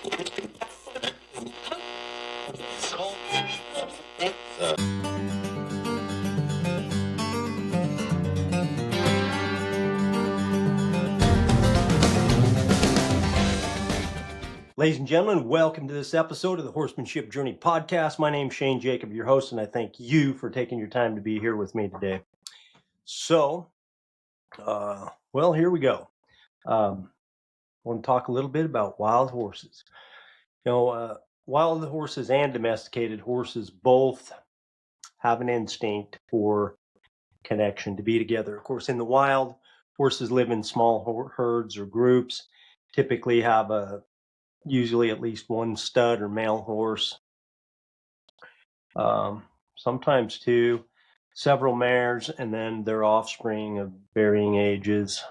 Ladies and gentlemen, welcome to this episode of the Horsemanship Journey podcast. My name's Shane Jacob, your host, and I thank you for taking your time to be here with me today. So, here we go. I want to talk a little bit about wild horses. Wild horses and domesticated horses both have an instinct for connection, to be together. Of course, in the wild, horses live in small herds or groups, typically have usually at least one stud or male horse, sometimes two, several mares, and then their offspring of varying ages.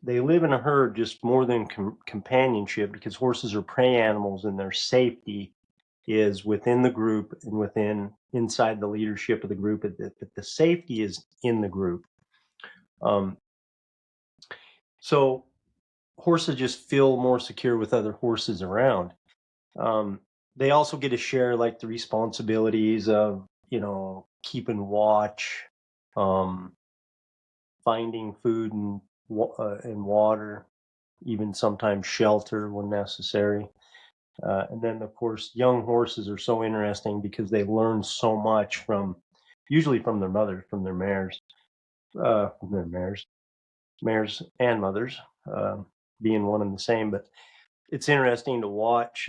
They live in a herd just more than companionship, because horses are prey animals and their safety is within the group and inside the leadership of the group. But the safety is in the group. So horses just feel more secure with other horses around. They also get to share like the responsibilities of, keeping watch, finding food and water, even sometimes shelter when necessary. And then, of course, young horses are so interesting because they learn so much usually from their mothers, from their mares, mares and mothers, being one and the same. But it's interesting to watch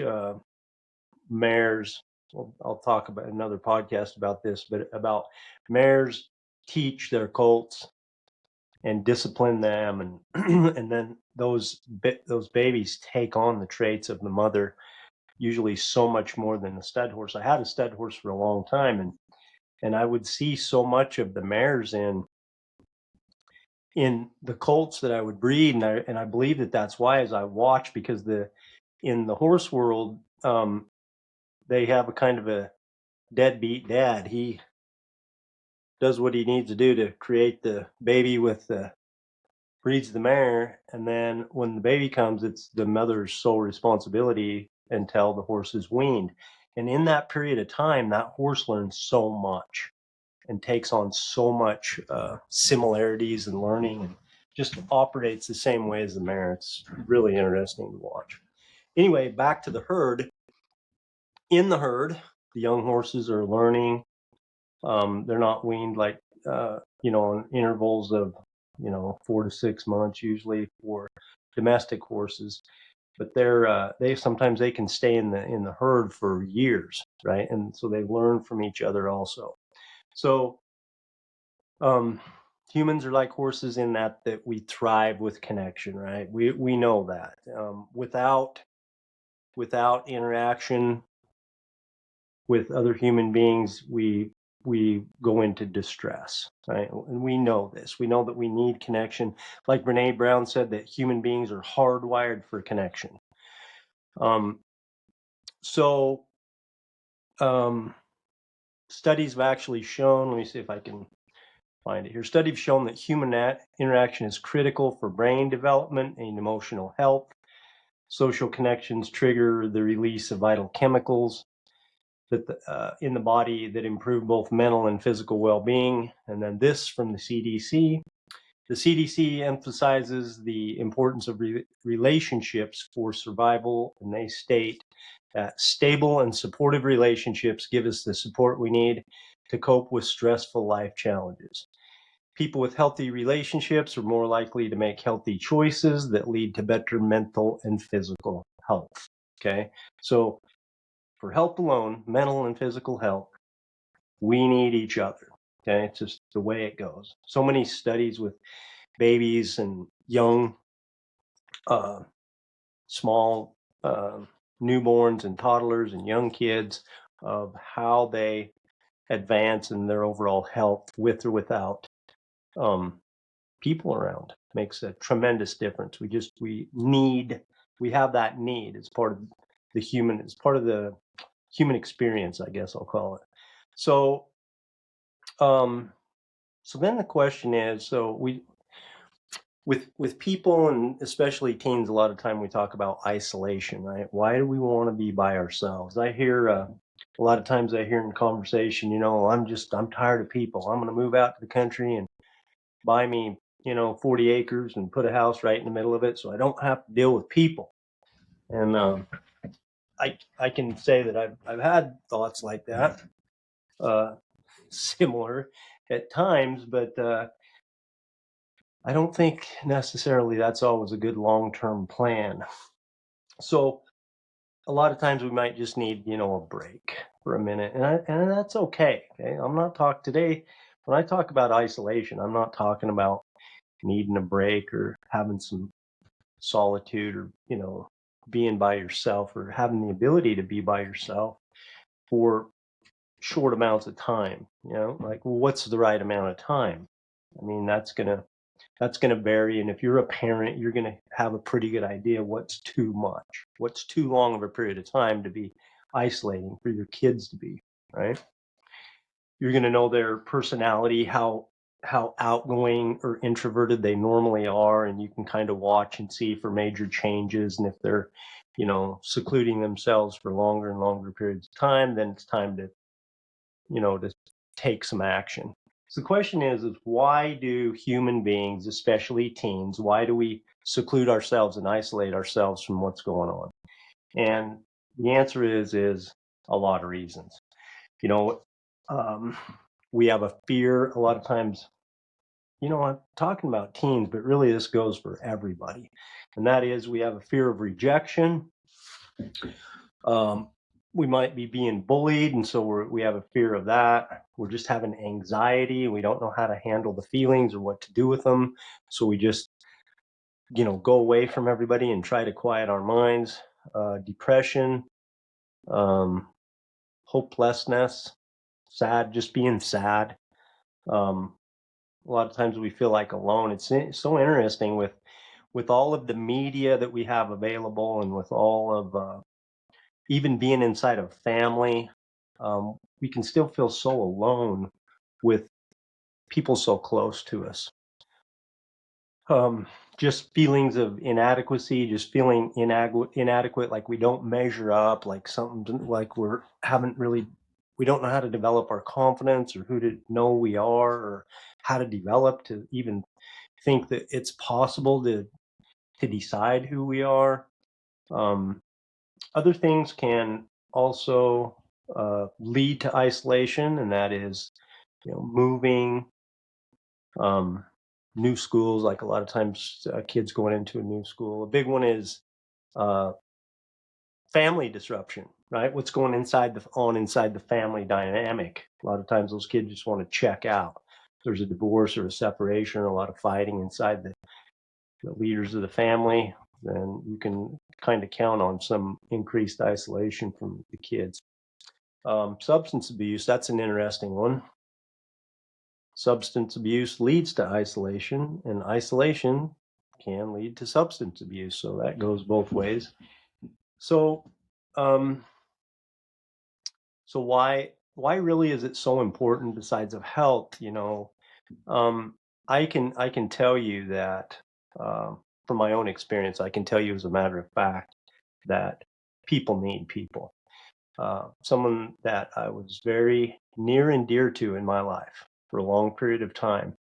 mares. Well, I'll talk about another podcast about this, but about mares teach their colts and discipline them, and and then those babies take on the traits of the mother, usually so much more than the stud horse. I had a stud horse for a long time, and I would see so much of the mares in the colts that I would breed, and I believe that that's why, as I watch, because in the horse world, they have a kind of a deadbeat dad. He does what he needs to do to create the baby breeds the mare, and then when the baby comes, it's the mother's sole responsibility until the horse is weaned. And in that period of time, that horse learns so much and takes on so much similarities and learning, and just operates the same way as the mare. It's really interesting to watch. Anyway, back to the herd. In the herd, the young horses are learning. They're not weaned like, in intervals of, 4 to 6 months, usually for domestic horses. But they sometimes they can stay in the herd for years, right? And so they learn from each other also. So humans are like horses in that we thrive with connection, right? We know that without interaction with other human beings, we go into distress, right? And we know this. We know that we need connection. Like Brene Brown said, that human beings are hardwired for connection. Studies have actually shown, let me see if I can find it here. Studies have shown that human interaction is critical for brain development and emotional health. Social connections trigger the release of vital chemicals in the body that improve both mental and physical well-being. And then this from the CDC. The CDC emphasizes the importance of relationships for survival, and they state that stable and supportive relationships give us the support we need to cope with stressful life challenges. People with healthy relationships are more likely to make healthy choices that lead to better mental and physical health. Okay, so for health alone, mental and physical health, we need each other. Okay, it's just the way it goes. So many studies with babies and young, small newborns and toddlers and young kids, of how they advance in their overall health with or without people around. Makes a tremendous difference. We have that need. It's part of the human experience, I guess I'll call it. So then the question is, with people, and especially teens, a lot of time we talk about isolation, right? Why do we want to be by ourselves? I hear a lot of times I hear in conversation, I'm tired of people. I'm going to move out to the country and buy me 40 acres and put a house right in the middle of it, so I don't have to deal with people. And I can say that I've had thoughts like that, uh, similar at times, but I don't think necessarily that's always a good long-term plan. So a lot of times we might just need, a break for a minute, and that's okay. Okay, I'm not talking today. When I talk about isolation, I'm not talking about needing a break or having some solitude, or being by yourself, or having the ability to be by yourself for short amounts of time. Like, well, what's the right amount of time? I mean, that's gonna vary, and if you're a parent, you're gonna have a pretty good idea what's too much, what's too long of a period of time to be isolating for your kids to be, right? You're gonna know their personality, how outgoing or introverted they normally are, and you can kind of watch and see for major changes. And if they're, secluding themselves for longer and longer periods of time, then it's time to take some action. So the question is why do human beings, especially teens, why do we seclude ourselves and isolate ourselves from what's going on? And the answer is a lot of reasons. You know, um, we have a fear a lot of times. I'm talking about teens, but really this goes for everybody. And that is, we have a fear of rejection. Um, we might be being bullied, and so we have a fear of that. We're just having anxiety. We don't know how to handle the feelings or what to do with them. So we just, go away from everybody and try to quiet our minds. Depression, um, hopelessness, sad, just being sad. Um, a lot of times we feel like alone. It's so interesting with all of the media that we have available, and with all of even being inside of family, we can still feel so alone with people so close to us. Um, just feelings of inadequacy, just feeling inadequate, like we don't measure up, like something, like we don't know how to develop our confidence, or who to know we are, or how to develop to even think that it's possible to decide who we are. Um, Other things can also lead to isolation, and that is, moving, um, new schools. Like a lot of times, kids going into a new school. A big one is uh, family disruption, right? What's going inside the family dynamic. A lot of times, those kids just want to check out. There's a divorce or a separation, or a lot of fighting inside the leaders of the family, then you can kind of count on some increased isolation from the kids. Substance abuse, that's an interesting one. Substance abuse leads to isolation, and isolation can lead to substance abuse. So that goes both ways. So, um, so why really is it so important besides of health? Um, I can tell you that from my own experience, I can tell you as a matter of fact that people need people. Someone that I was very near and dear to in my life for a long period of time,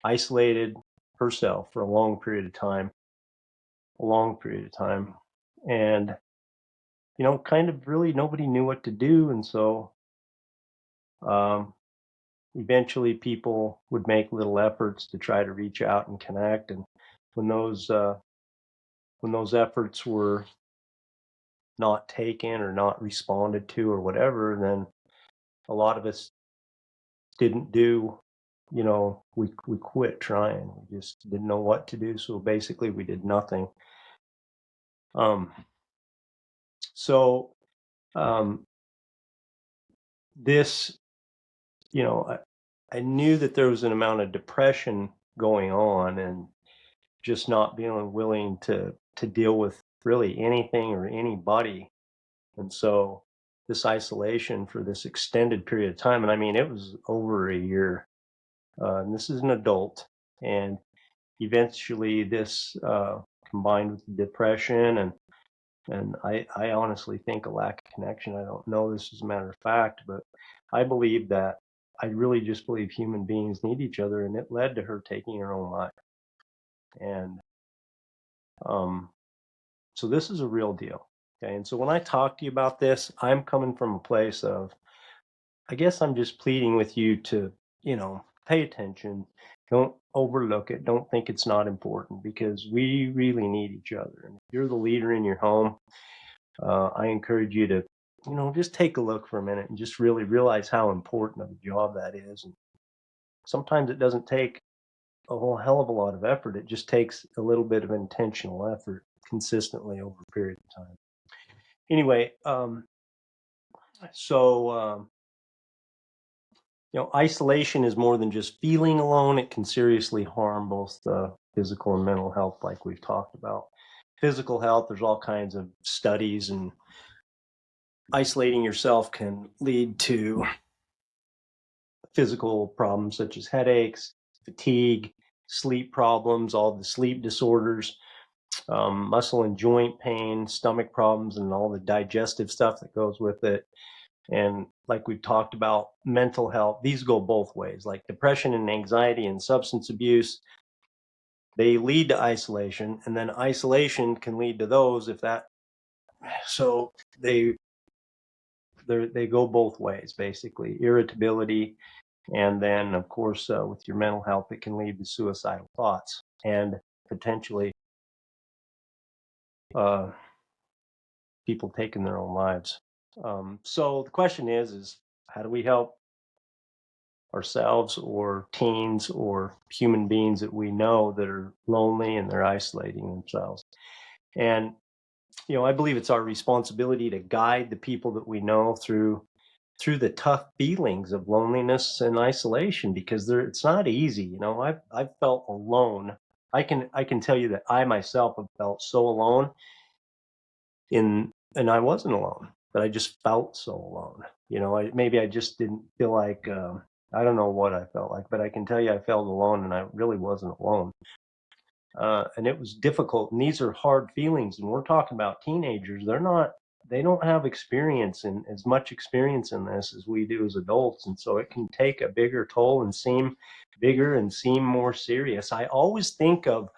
isolated herself for a long period of time, and kind of really nobody knew what to do, and so um, eventually people would make little efforts to try to reach out and connect, and when those efforts were not taken or not responded to or whatever, then a lot of us didn't do, we quit trying. We just didn't know what to do. So basically we did nothing. Um, so um, this, I knew that there was an amount of depression going on, and just not being willing to deal with really anything or anybody. And so this isolation for this extended period of time, and I mean, it was over a year. And this is an adult, and eventually this combined with depression and I honestly think a lack of connection. I don't know this as a matter of fact, but I believe that I really just believe human beings need each other, and it led to her taking her own life. And um, so this is a real deal. Okay. And so when I talk to you about this, I'm coming from a place of, I guess I'm just pleading with you to, pay attention. Don't overlook it. Don't think it's not important because we really need each other. And if you're the leader in your home, I encourage you to, just take a look for a minute and just really realize how important of a job that is. And sometimes it doesn't take a whole hell of a lot of effort. It just takes a little bit of intentional effort consistently over a period of time. Anyway, so isolation is more than just feeling alone. It can seriously harm both physical and mental health, like we've talked about. Physical health, there's all kinds of studies, and isolating yourself can lead to physical problems such as headaches, fatigue, sleep problems, all the sleep disorders, muscle and joint pain, stomach problems, and all the digestive stuff that goes with it. And like we've talked about, mental health, these go both ways. Like depression and anxiety and substance abuse, they lead to isolation, and then isolation can lead to those if that. So they go both ways, basically. Irritability, and then of course with your mental health, it can lead to suicidal thoughts and potentially people taking their own lives. So the question is how do we help ourselves or teens or human beings that we know that are lonely and they're isolating themselves? And I believe it's our responsibility to guide the people that we know through the tough feelings of loneliness and isolation, because it's not easy. I've felt alone. I can tell you that I myself have felt so alone and I wasn't alone, but I just felt so alone. Maybe I just didn't feel like, I don't know what I felt like, but I can tell you I felt alone and I really wasn't alone. And it was difficult. And these are hard feelings. And we're talking about teenagers. They don't have experience in as much experience in this as we do as adults. And so it can take a bigger toll and seem bigger and seem more serious. I always think of,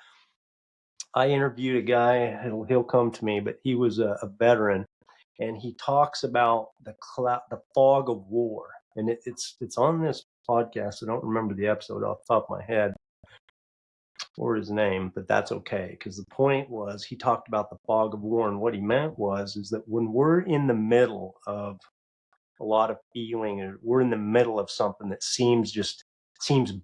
I interviewed a guy, he'll come to me, but he was a veteran, and he talks about the fog of war. And it's on this podcast. I don't remember the episode off the top of my head or his name, but that's okay, because the point was he talked about the fog of war, and what he meant is that when we're in the middle of a lot of feeling, or we're in the middle of something that seems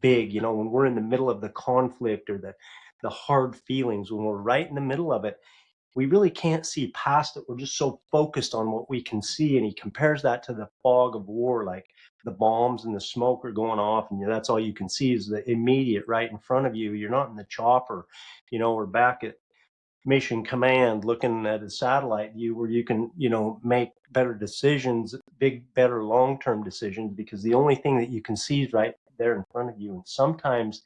big, when we're in the middle of the conflict or the hard feelings, when we're right in the middle of it, we really can't see past it. We're just so focused on what we can see. And he compares that to the fog of war, like the bombs and the smoke are going off, and that's all you can see is the immediate right in front of you. You're not in the chopper. We're back at Mission Command looking at a satellite view where you can, make better decisions, better long-term decisions, because the only thing that you can see is right there in front of you. And sometimes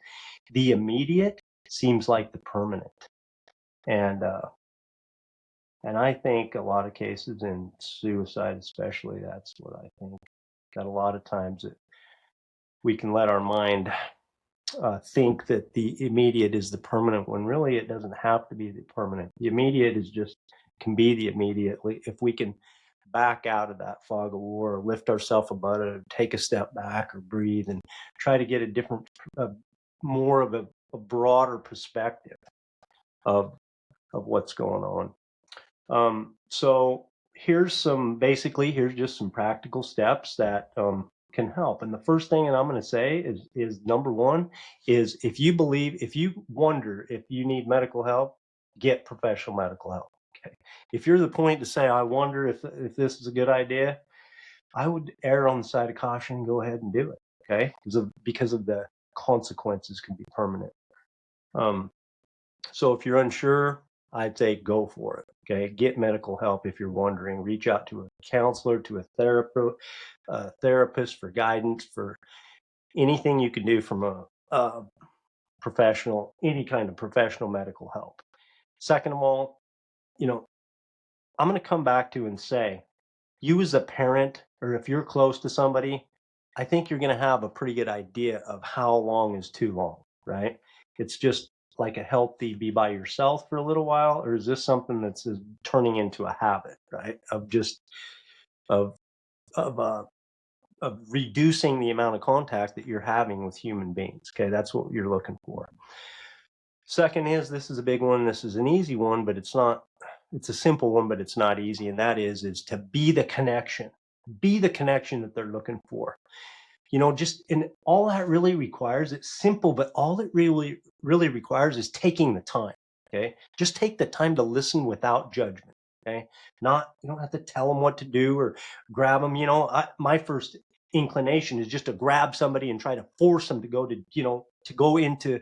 the immediate seems like the permanent. And I think a lot of cases in suicide, especially, that's what I think. That a lot of times we can let our mind think that the immediate is the permanent, when really it doesn't have to be the permanent. The immediate can be the immediate if we can back out of that fog of war, or lift ourselves above it, or take a step back, or breathe and try to get a different, more of a broader perspective of what's going on. So here's just some practical steps that can help. And the first thing that I'm going to say is number one is, if you wonder if you need medical help, get professional medical help. Okay. If you're the point to say, I wonder if this is a good idea, I would err on the side of caution and go ahead and do it. Okay. Because of the consequences can be permanent. So if you're unsure, I'd say go for it. Okay, get medical help if you're wondering. Reach out to a counselor, to a therapist for guidance, for anything you can do from a any kind of professional medical help. Second of all, you know, I'm going to come back to and say, you as a parent, or if you're close to somebody, I think you're going to have a pretty good idea of how long is too long, right? It's just like a healthy be by yourself for a little while, or is this something that's turning into a habit, right? Of just of of uh, of reducing the amount of contact that you're having with human beings. Okay, that's what you're looking for. Second is, this is a big one. This is an easy one, but it's not. It's a simple one, but it's not easy, and that is to be the connection. Be the connection that they're looking for. Just and all that really requires, it's simple, but all it really requires is taking the time. Okay, just take the time to listen without judgment. Okay, not you don't have to tell them what to do or grab them. My first inclination is just to grab somebody and try to force them to go into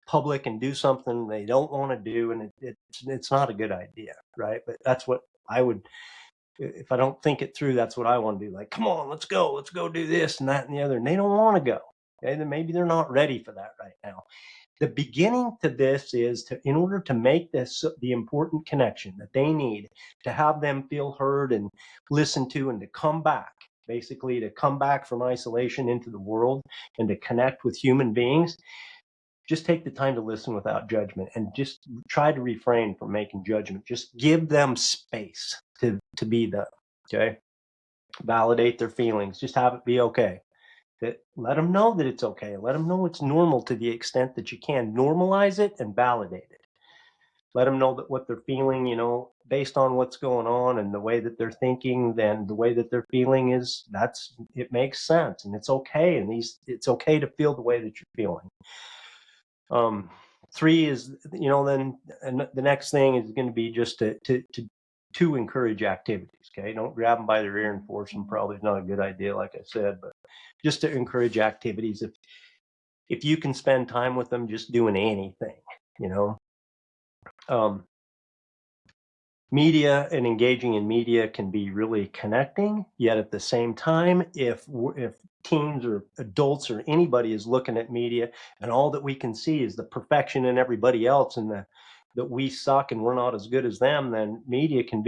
public and do something they don't want to do, and it's not a good idea, right? But that's what I would, if I don't think it through, that's what I want to do. Like, come on, let's go do this and that and the other. And they don't want to go. Okay, then maybe they're not ready for that right now. The beginning to this is in order to make this the important connection that they need to have them feel heard and listened to, and to come back, basically to come back from isolation into the world and to connect with human beings. Just take the time to listen without judgment, and just try to refrain from making judgment. Just give them space to be them. Okay, validate their feelings. Just have it be okay. Let them know that it's okay. Let them know it's normal to the extent that you can. Normalize it and validate it. Let them know that what they're feeling, based on what's going on and the way that they're thinking, then the way that they're feeling it makes sense, and it's okay. And it's okay to feel the way that you're feeling. Three is, then and the next thing is going to be just to encourage activities. Okay, don't grab them by their ear and force them. Probably not a good idea, like I said, but just to encourage activities. If you can spend time with them, just doing anything, you know. Um, Media and engaging in media can be really connecting, yet at the same time, if teens or adults or anybody is looking at media and all that we can see is the perfection in everybody else, and that we suck and we're not as good as them, then media can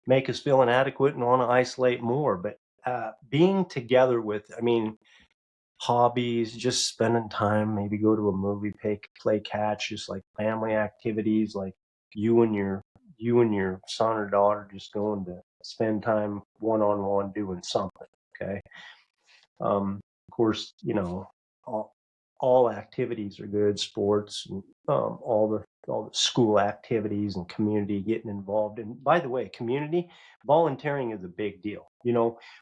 make us feel inadequate and want to isolate more. But being together with, hobbies, just spending time, maybe go to a movie, play catch, just like family activities, like you and your son or daughter just going to spend time one-on-one doing something. Okay. Of course, all, all activities are good, sports, and all the school activities and community getting involved. And by the way, community volunteering is a big deal.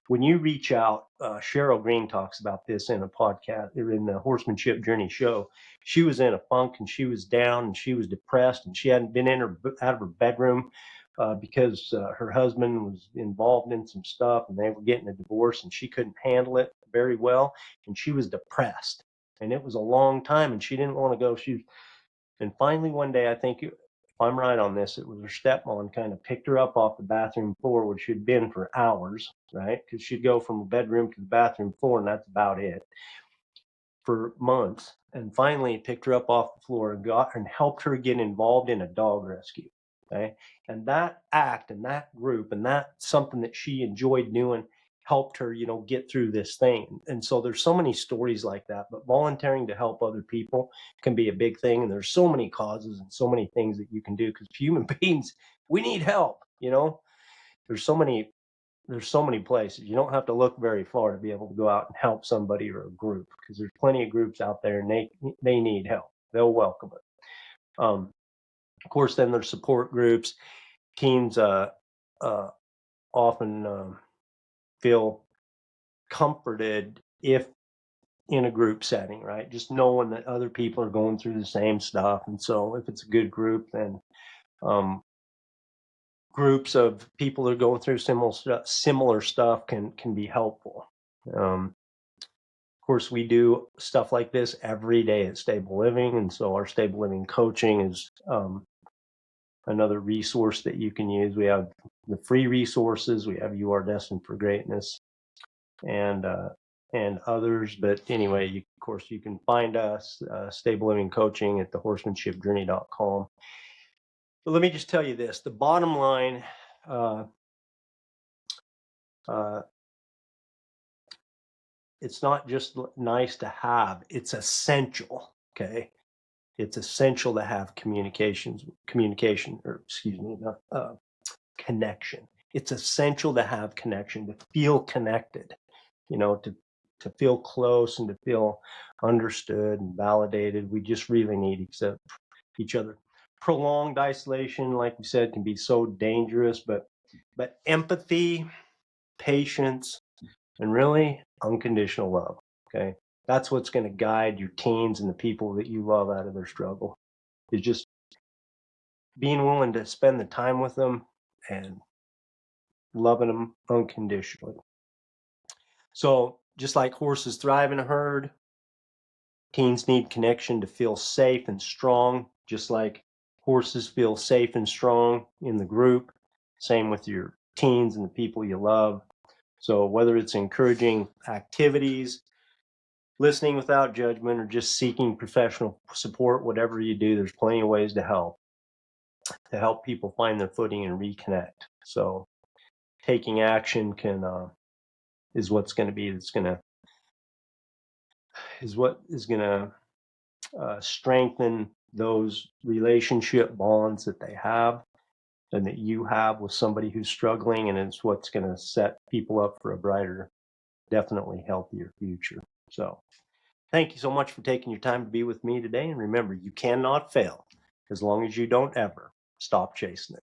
When you reach out, Cheryl Green talks about this in a podcast, or in the Horsemanship Journey show. She was in a funk, and she was down, and she was depressed, and she hadn't been out of her bedroom because her husband was involved in some stuff, and they were getting a divorce, and she couldn't handle it very well, and she was depressed, and it was a long time, and she didn't want to go. And finally one day, I think, if I'm right on this, it was her stepmom kind of picked her up off the bathroom floor, where she'd been for hours, right? Because she'd go from the bedroom to the bathroom floor, and that's about it, for months, and finally picked her up off the floor and helped her get involved in a dog rescue. Okay. And that act and that group and that something that she enjoyed doing helped her, get through this thing. And so there's so many stories like that, but volunteering to help other people can be a big thing. And there's so many causes and so many things that you can do, because human beings, we need help. There's so many places. You don't have to look very far to be able to go out and help somebody or a group, because there's plenty of groups out there, and they need help. They'll welcome it. Of course, then there's support groups. Teens often feel comforted if in a group setting, right? Just knowing that other people are going through the same stuff. And so if it's a good group, then groups of people that are going through similar stuff can be helpful. Of course, we do stuff like this every day at Stable Living, and so our Stable Living coaching is another resource that you can use. We have the free resources. We have You Are Destined for Greatness, and and others. But anyway, of course, you can find us, Stable Living Coaching, at thehorsemanshipjourney.com. But let me just tell you this: the bottom line, it's not just nice to have; it's essential. Okay, it's essential to have connection. It's essential to have connection, to feel connected, to feel close and to feel understood and validated. We just really need each other. Prolonged isolation, like we said, can be so dangerous, but empathy, patience, and really unconditional love. Okay. That's what's going to guide your teens and the people that you love out of their struggle, is just being willing to spend the time with them and loving them unconditionally. So just like horses thrive in a herd, teens need connection to feel safe and strong, just like horses feel safe and strong in the group. Same with your teens and the people you love. So whether it's encouraging activities, listening without judgment, or just seeking professional support, whatever you do, there's plenty of ways to help people find their footing and reconnect. So taking action is what is going to strengthen those relationship bonds that they have and that you have with somebody who's struggling, and it's what's going to set people up for a brighter, definitely healthier future. So thank you so much for taking your time to be with me today, and remember, you cannot fail as long as you don't ever stop chasing it.